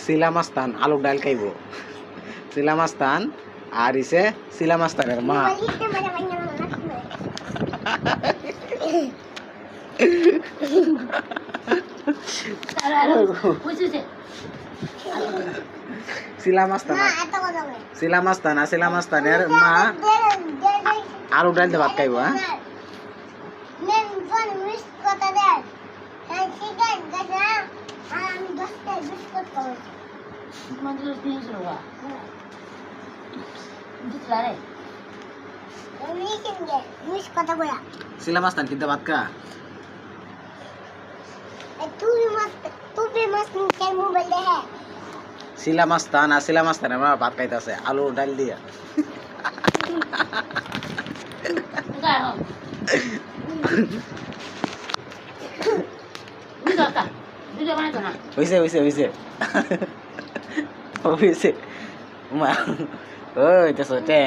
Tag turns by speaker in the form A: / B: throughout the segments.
A: শিলামাস্তান আলু ডাল খাইব শিলামাস্তান আর ইসে শিলামাস্তানের মা শিলামাস্তানের মা আলু ডাল দিয়ে ভাত খাইব হ্যাঁ শিলামাস্তান কিন্তু ভাত খা শিলামাস্তান আর শিলামাস্তানের মা ভাত খাইতেছে আলু ডাল দিয়া হইছে হইছে হইছে হইছে মা ওই তো সতে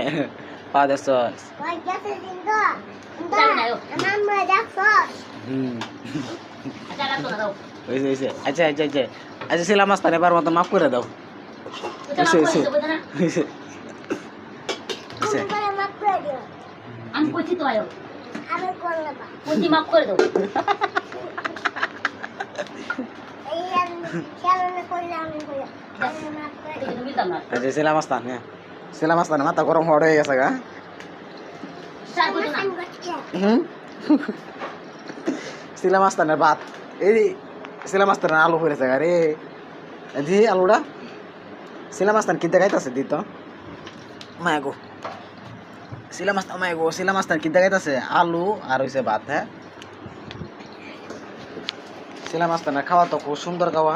A: ফাদার সস হইছে হইছে আচ্ছা আচ্ছা আচ্ছা আচ্ছা শিলামাস্তান এবার মতো মাফ করে দাও হইছে হইছে হইছে
B: আমি কইছি তো আয়ো আমি করলাম কইছি মাফ করে দাও এই আমি খেলানো করলাম আমি মাফ করে দিই তুমি দাও না
A: আচ্ছা শিলামাস্তান হ্যাঁ শিলামাস্তান মাথা গরম হয়ে গেছে গা শিলামাস্তানের ভাত এই শিলামাস্তানের আলু হয়েছে গা রে জি আলুটা শিলামাস্তান কিনতে গাইতেছে দিত মায়া গো শিলামাস্তান মায়া গো শিলামাস্তান কিনতে গাইতেছে আলু আর হয়েছে ভাত হ্যাঁ শিলামাস্তানের খাওয়া তো খুব সুন্দর খাওয়া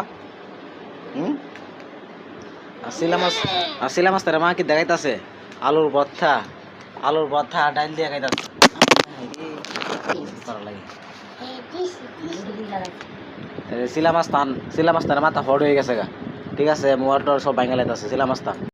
A: আর শিলামাস্তানের মা কি দেখাইতেছে আলুর ভর্তা ডাইল দিয়ে খাইতেছে শিলামাস্তানের মাথা হট হয়ে গেছে গা ঠিক আছে মোবাইলটা সব ভাঙা লাইতেছে শিলামাস্তান